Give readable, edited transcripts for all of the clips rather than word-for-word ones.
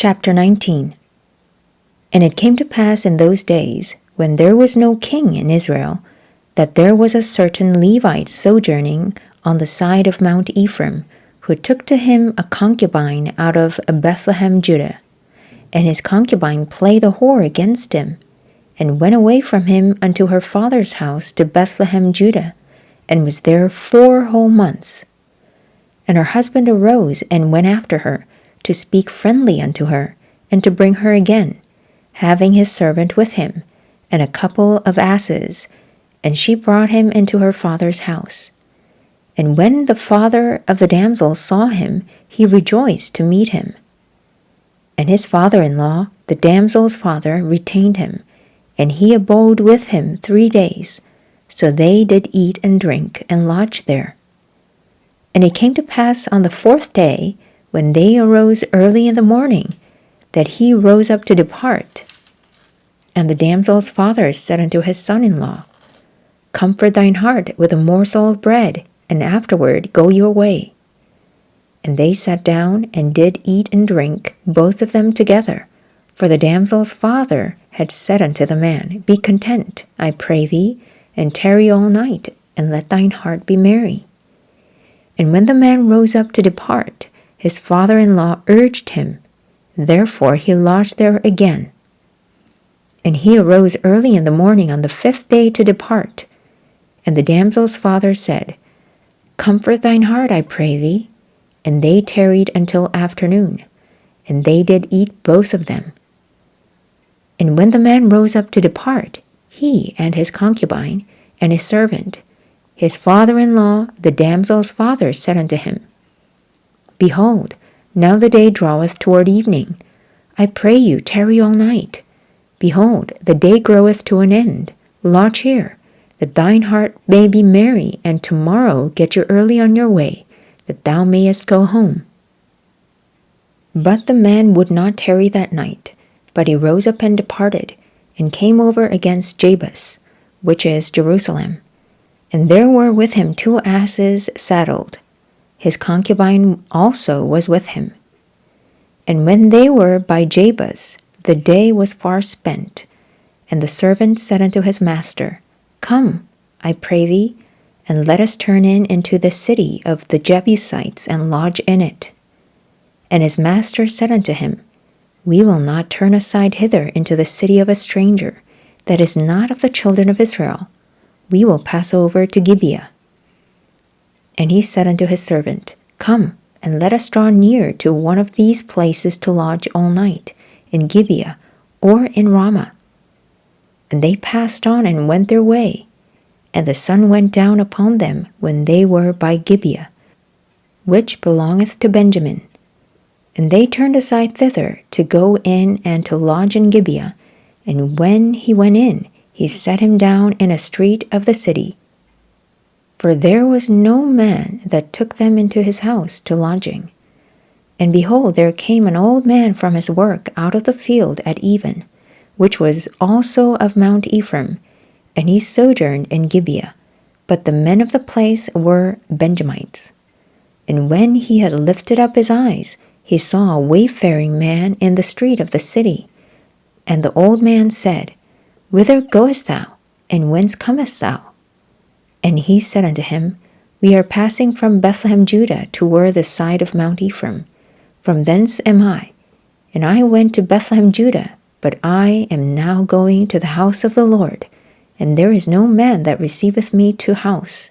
Chapter 19. And it came to pass in those days, when there was no king in Israel, that there was a certain Levite sojourning on the side of Mount Ephraim, who took to him a concubine out of Bethlehem, Judah. And his concubine played the whore against him, and went away from him unto her father's house to Bethlehem, Judah, and was there 4 whole months. And her husband arose and went after her, to speak friendly unto her, and to bring her again, having his servant with him, and a couple of asses, and she brought him into her father's house. And when the father of the damsel saw him, he rejoiced to meet him. And his father-in-law, the damsel's father, retained him, and he abode with him 3 days. So they did eat and drink, and lodge there. And it came to pass on the 4th day, when they arose early in the morning, that he rose up to depart. And the damsel's father said unto his son-in-law, Comfort thine heart with a morsel of bread, and afterward go your way. And they sat down, and did eat and drink, both of them together. For the damsel's father had said unto the man, Be content, I pray thee, and tarry all night, and let thine heart be merry. And when the man rose up to depart, his father-in-law urged him. Therefore he lodged there again. And he arose early in the morning on the 5th day to depart. And the damsel's father said, Comfort thine heart, I pray thee. And they tarried until afternoon, and they did eat both of them. And when the man rose up to depart, he and his concubine and his servant, his father-in-law, the damsel's father, said unto him, Behold, now the day draweth toward evening. I pray you, tarry all night. Behold, the day groweth to an end. Lodge here, that thine heart may be merry, and tomorrow get you early on your way, that thou mayest go home. But the man would not tarry that night, but he rose up and departed, and came over against Jebus, which is Jerusalem. And there were with him 2 asses saddled. His concubine also was with him. And when they were by Jebus, the day was far spent. And the servant said unto his master, Come, I pray thee, and let us turn in into the city of the Jebusites, and lodge in it. And his master said unto him, We will not turn aside hither into the city of a stranger, that is not of the children of Israel. We will pass over to Gibeah. And he said unto his servant, Come, and let us draw near to one of these places to lodge all night, in Gibeah, or in Ramah. And they passed on and went their way. And the sun went down upon them when they were by Gibeah, which belongeth to Benjamin. And they turned aside thither to go in and to lodge in Gibeah. And when he went in, he set him down in a street of the city. For there was no man that took them into his house to lodging. And behold, there came an old man from his work out of the field at even, which was also of Mount Ephraim, and he sojourned in Gibeah. But the men of the place were Benjamites. And when he had lifted up his eyes, he saw a wayfaring man in the street of the city. And the old man said, Whither goest thou, and whence comest thou? And he said unto him, We are passing from Bethlehem, Judah, toward the side of Mount Ephraim. From thence am I. And I went to Bethlehem, Judah, but I am now going to the house of the Lord, and there is no man that receiveth me to house.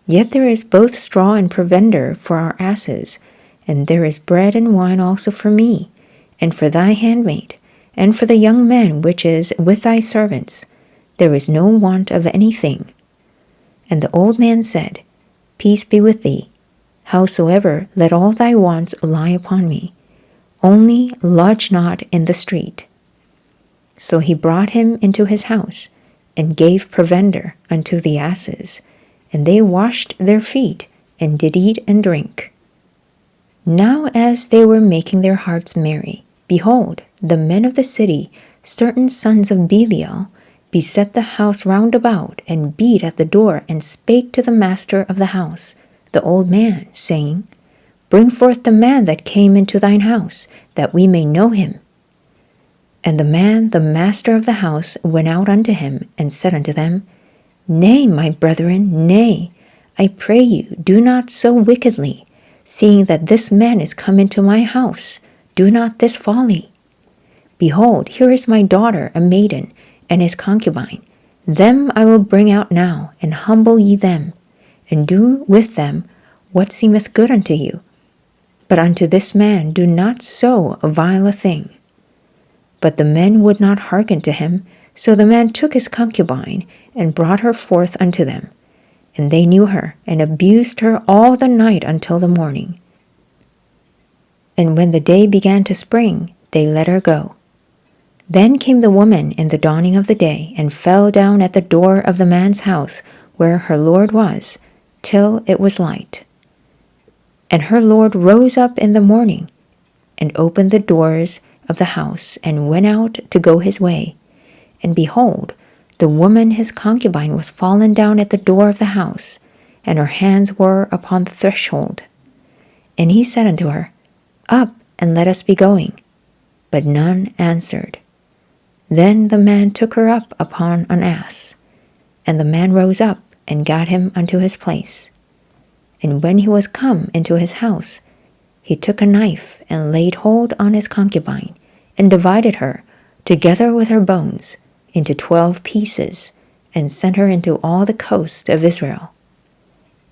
Yet there is both straw and provender for our asses, and there is bread and wine also for me, and for thy handmaid, and for the young man which is with thy servants. There is no want of anything. And the old man said, Peace be with thee. Howsoever, let all thy wants lie upon me. Only lodge not in the street. So he brought him into his house, and gave provender unto the asses, and they washed their feet, and did eat and drink. Now as they were making their hearts merry, behold, the men of the city, certain sons of Belial, beset the house round about, and beat at the door, and spake to the master of the house, the old man, saying, Bring forth the man that came into thine house, that we may know him. And the man, the master of the house, went out unto him, and said unto them, Nay, my brethren, nay, I pray you, do not so wickedly, seeing that this man is come into my house. Do not this folly. Behold, here is my daughter, a maiden, and his concubine. Them I will bring out now, and humble ye them, and do with them what seemeth good unto you. But unto this man do not so vile a thing. But the men would not hearken to him, so the man took his concubine, and brought her forth unto them. And they knew her, and abused her all the night until the morning. And when the day began to spring, they let her go. Then came the woman in the dawning of the day, and fell down at the door of the man's house, where her lord was, till it was light. And her lord rose up in the morning, and opened the doors of the house, and went out to go his way. And behold, the woman his concubine was fallen down at the door of the house, and her hands were upon the threshold. And he said unto her, Up, and let us be going. But none answered. Then the man took her up upon an ass. And the man rose up, and gat him unto his place. And when he was come into his house, he took a knife, and laid hold on his concubine, and divided her, together with her bones, into 12 pieces, and sent her into all the coast of Israel.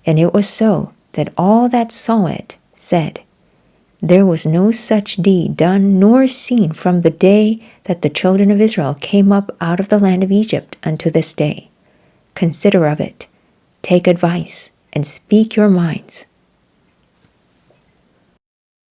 And it was so, that all that saw it said, There was no such deed done nor seen from the day that the children of Israel came up out of the land of Egypt unto this day. Consider of it, take advice, and speak your minds.